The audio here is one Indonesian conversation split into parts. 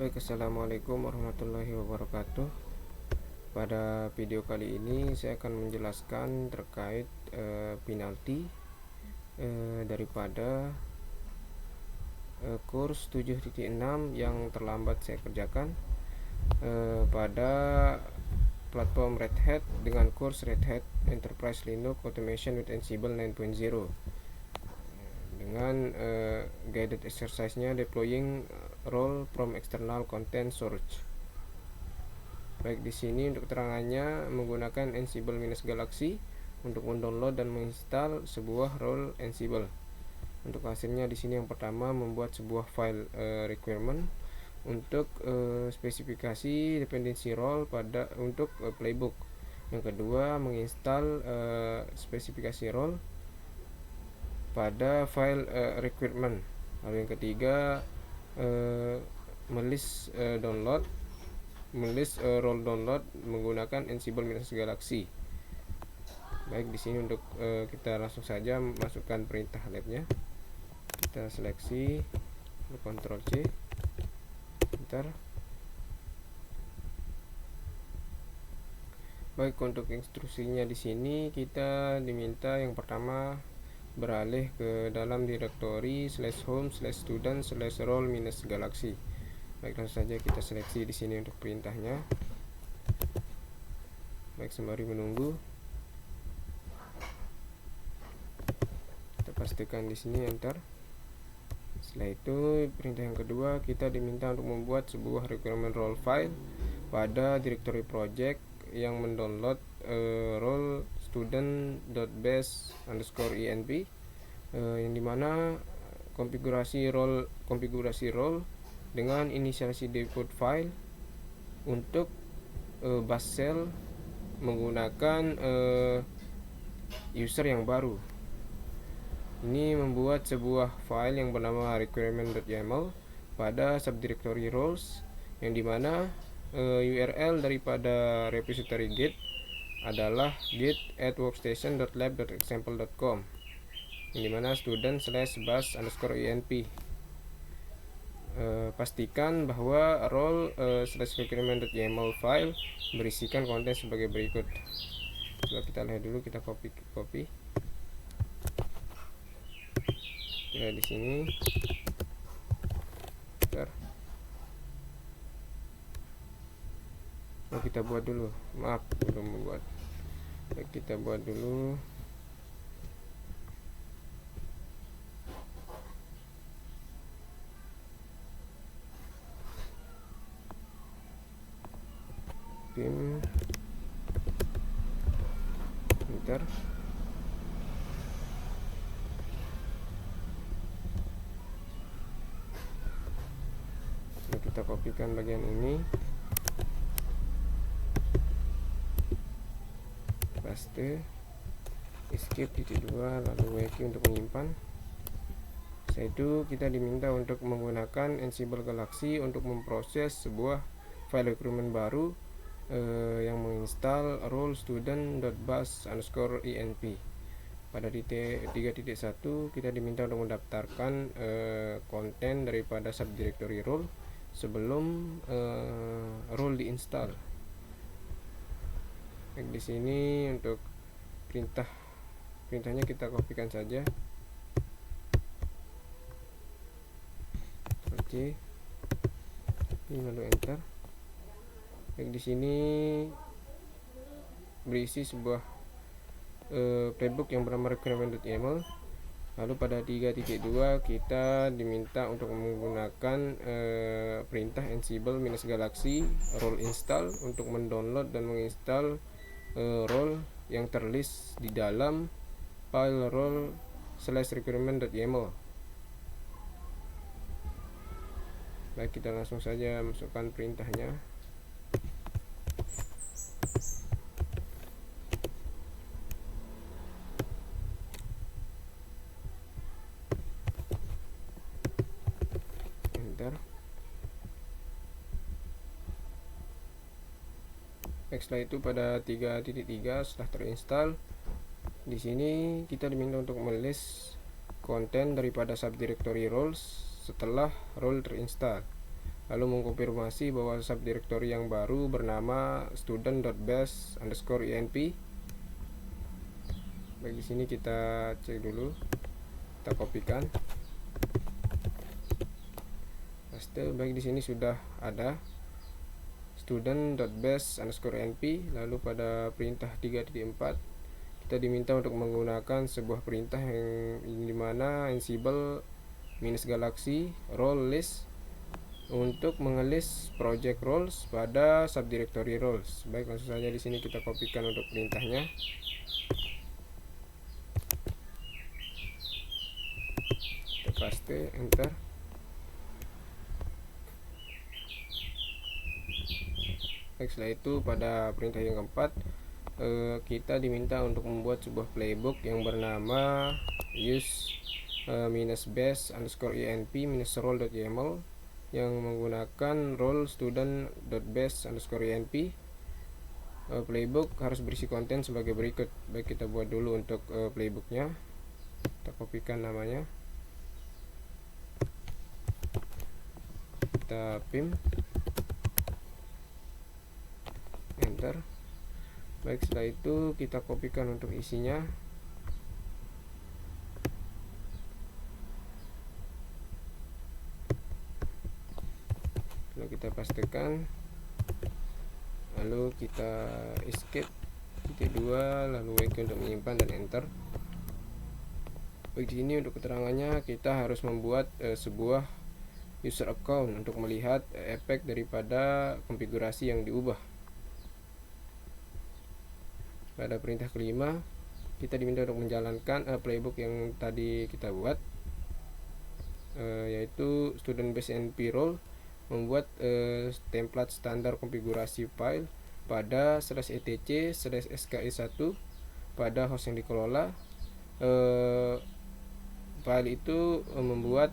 Baik, assalamualaikum warahmatullahi wabarakatuh. Pada video kali ini saya akan menjelaskan terkait penalti daripada kurs 7.6 yang terlambat saya kerjakan pada platform Red Hat dengan kurs Red Hat Enterprise Linux Automation with Ansible 9.0 dengan guided exercise-nya deploying role from external content source. Baik, di sini untuk keterangannya menggunakan Ansible-Galaxy untuk mendownload dan menginstal sebuah role Ansible. Untuk hasilnya di sini yang pertama membuat sebuah file requirement untuk spesifikasi dependency role untuk playbook. Yang kedua menginstal spesifikasi role pada file requirement. Lalu yang ketiga melist role download menggunakan Ansible-Galaxy. Baik, di sini untuk kita langsung saja masukkan perintah labnya. Kita seleksi, Ctrl C, enter. Baik, untuk instruksinya di sini kita diminta yang pertama beralih ke dalam direktori /home/student/role-galaxy. Baik, langsung saja kita seleksi di sini untuk perintahnya. Baik, sembari menunggu kita pastikan di sini enter. Setelah itu perintah yang kedua kita diminta untuk membuat sebuah requirement role file pada directory project yang mendownload role student.base_env yang dimana konfigurasi role dengan inisialisasi default file untuk bash shell menggunakan user yang baru. Ini membuat sebuah file yang bernama requirement.yaml pada subdirectory roles yang dimana URL daripada repository git adalah git@workstation.lab.example.com yang dimana student/bash_env. Pastikan bahwa role/requirement.yaml file berisikan konten sebagai berikut. Coba kita lihat dulu, kita copy. Ya, di sini. Kita buat dulu. Maaf, belum membuat. Baik, kita buat dulu. Pim enter. Kita kopikan bagian ini, paste, escape _2, lalu WQ untuk menyimpan. Setelah itu kita diminta untuk menggunakan Ansible-Galaxy untuk memproses sebuah file requirement baru yang menginstal role student.bash_env. Pada titik 3.1 kita diminta untuk mendaftarkan konten daripada subdirectory role sebelum role diinstal. Baik, di sini untuk perintahnya kita kopikan saja. Oke. Ini lalu enter. Baik, di sini berisi sebuah playbook yang bernama requirement.yaml. Lalu pada 3.2 kita diminta untuk menggunakan perintah Ansible-Galaxy role install untuk mendownload dan menginstal role yang terlist di dalam file role/requirement.yaml. Baik, kita langsung saja masukkan perintahnya. Setelah itu pada 3.3 setelah terinstall, di sini kita diminta untuk melist konten daripada subdirectory roles setelah role terinstall. lalu mengkonfirmasi bahwa subdirectory yang baru bernama student.bash_enp. Baik, di sini kita cek dulu, kita kopikan, paste. Baik, di sini sudah ada student.bash_enp. Lalu pada perintah 3.4 kita diminta untuk menggunakan sebuah perintah yang dimana Ansible -galaxy role list untuk mengelis project roles pada subdirectory roles. Baik, langsung saja di sini kita kopikan untuk perintahnya. Kita paste, enter. Baik, setelah itu pada perintah yang keempat kita diminta untuk membuat sebuah playbook yang bernama use -bash_enp -role.yml yang menggunakan role student.bash_enp. Playbook harus berisi konten sebagai berikut. Baik, kita buat dulu untuk playbooknya. Kita kopikan namanya, kita pim, enter. Baik, setelah itu kita kopikan untuk isinya. Lalu kita pastikan, lalu kita escape, titik 2, lalu WQ untuk menyimpan dan enter. Baik, di sini untuk keterangannya kita harus membuat sebuah user account untuk melihat efek daripada konfigurasi yang diubah. Pada perintah kelima kita diminta untuk menjalankan playbook yang tadi kita buat, yaitu student_bash_enp role membuat template standar konfigurasi file pada /etc/ski1 pada host yang dikelola. File itu membuat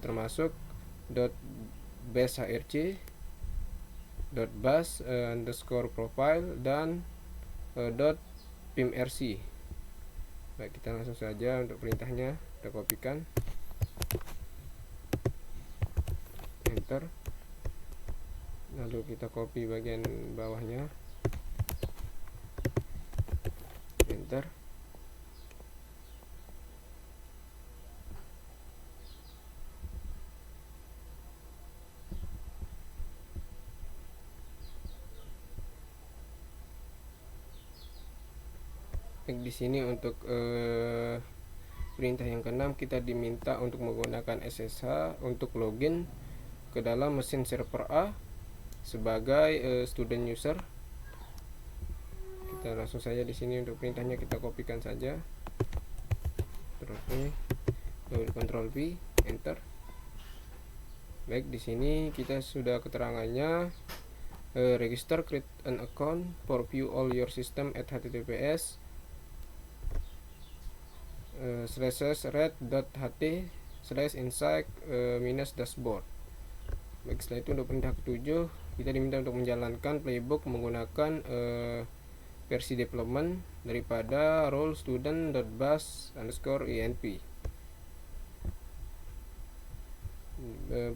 termasuk .bashrc, .bash_profile dan .pimrc. Baik, kita langsung saja untuk perintahnya kita kopikan, enter. Lalu kita copy bagian bawahnya, enter. Baik, di sini untuk perintah yang keenam kita diminta untuk menggunakan SSH untuk login ke dalam mesin server A sebagai student user. Kita langsung saja di sini untuk perintahnya kita kopikan saja. Ctrl V, enter. Baik, di sini kita sudah keterangannya, register create an account for view all your system at https /red.ht/insight -dashboard. Baik, setelah itu untuk perintah ketujuh kita diminta untuk menjalankan playbook menggunakan versi development daripada role student.bash_enp.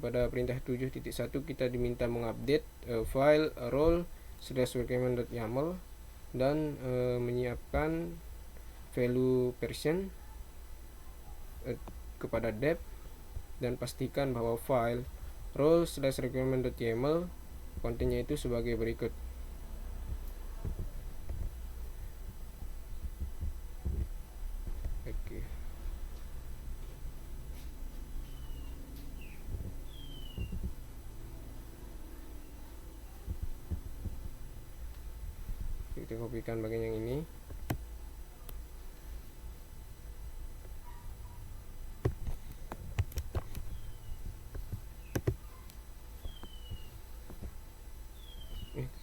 Pada perintah 7.1 kita diminta mengupdate file role/document.yaml dan menyiapkan value version kepada dev, dan pastikan bahwa file role/requirement.yml kontennya itu sebagai berikut. Oke. Kita kopikan bagian yang ini.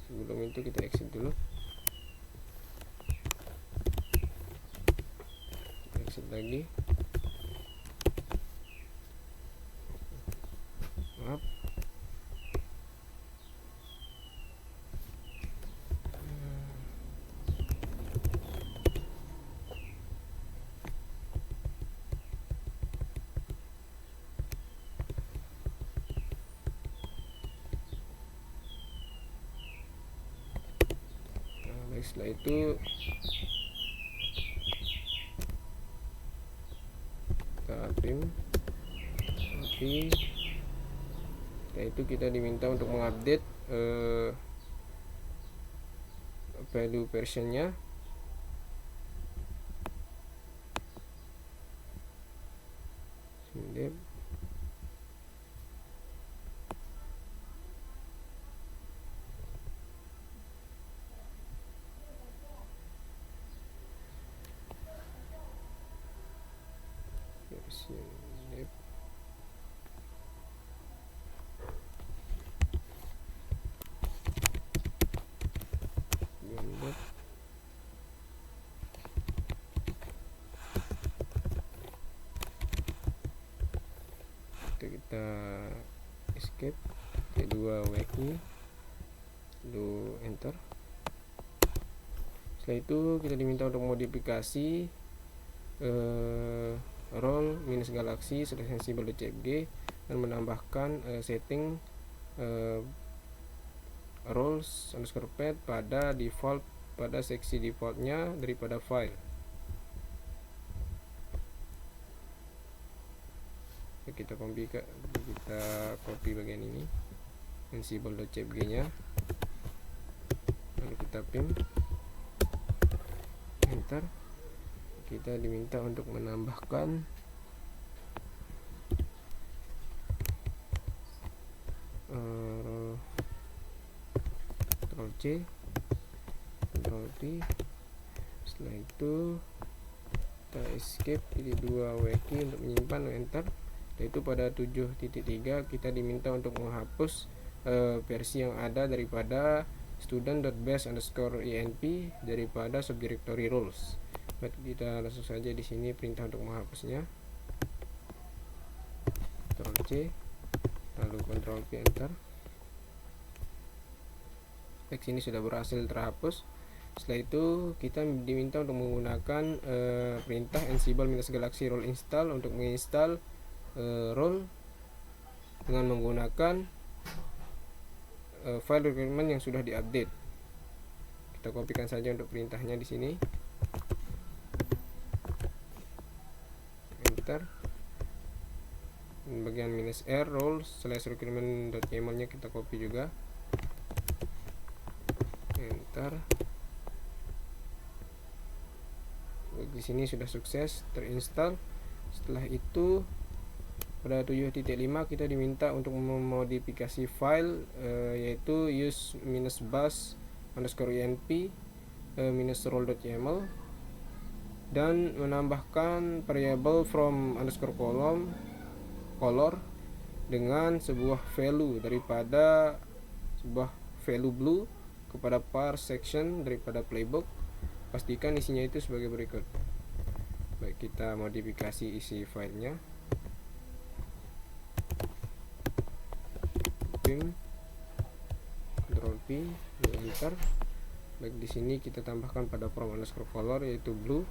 Sebelum itu kita exit dulu, exit lagi, maaf. setelah itu kita pim copy. Setelah itu kita diminta untuk mengupdate value versionnya. Sini kita escape kedua wiki, lalu enter. Setelah itu kita diminta untuk modifikasi role minus galaxy sensible.cfg dan menambahkan setting roles underscore path pada default, pada seksi defaultnya daripada file. Kita copy bagian ini, sensible.cfg nya, lalu kita pim enter. Kita diminta untuk menambahkan Ctrl C, Ctrl V. Setelah itu kita escape jadi dua wiki untuk menyimpan, enter. Yaitu pada 7.3 kita diminta untuk menghapus versi yang ada daripada student.base_enp daripada subdirectory roles. Baik, kita langsung saja di sini perintah untuk menghapusnya. Ctrl C, lalu Ctrl V, enter. Baik, sini sudah berhasil terhapus. Setelah itu kita diminta untuk menggunakan perintah ansible-galaxy role install untuk menginstal role dengan menggunakan file requirement yang sudah diupdate. Kita kopikan saja untuk perintahnya di sini, enter. Dan bagian -r role /requirement.yaml nya kita copy juga, enter. Di sini sudah sukses terinstall. Setelah itu pada 7.5 kita diminta untuk memodifikasi file yaitu use -bus_enp -role.yaml dan menambahkan variable from_color dengan sebuah value daripada sebuah value blue kepada par section daripada playbook. Pastikan isinya itu sebagai berikut. Baik, kita modifikasi isi filenya. Pim, Ctrl P, enter. Baik, di sini kita tambahkan pada from_color yaitu blue.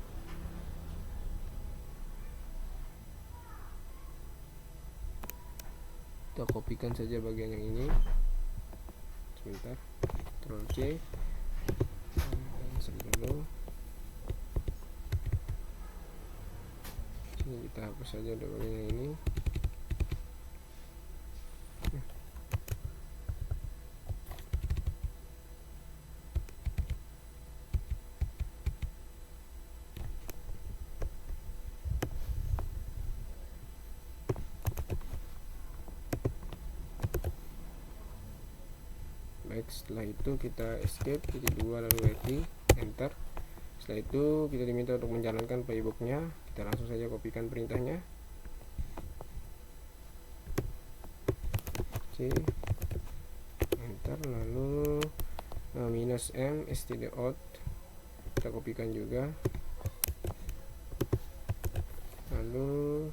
Kita kopikan saja bagian yang ini. Sebentar, Ctrl C, cancel dulu. Sini kita hapus saja untuk bagian yang ini. Baik, setelah itu kita escape jadi 2 lalu wiki, enter. Setelah itu kita diminta untuk menjalankan playbooknya. Kita langsung saja kopikan perintahnya, C, enter. Lalu -m stdout kita kopikan juga, lalu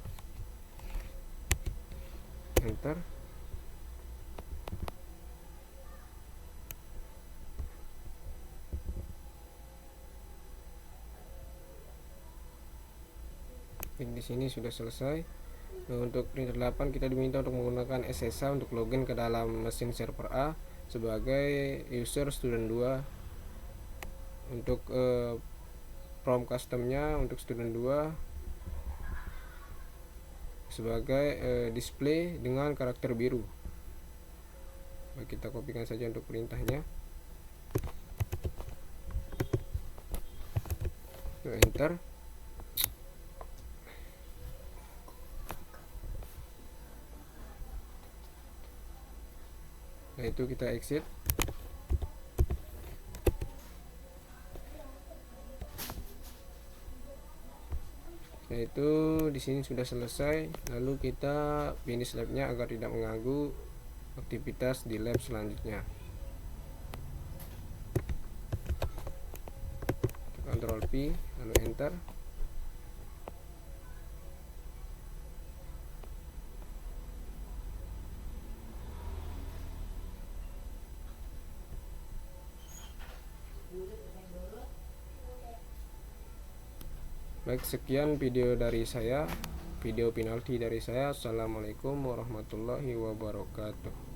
enter. Di sini sudah selesai. Untuk printer 8 kita diminta untuk menggunakan SSH untuk login ke dalam mesin server A sebagai user student 2. Untuk prompt customnya untuk student 2 sebagai display dengan karakter biru. Baik, kita kopikan saja untuk perintahnya. Enter. Nah, itu kita exit. Nah, itu di sini sudah selesai. Lalu kita finish labnya agar tidak mengganggu aktivitas di lab selanjutnya. Ctrl P lalu enter. Baik, sekian video dari saya, video penalti dari saya. Assalamualaikum warahmatullahi wabarakatuh.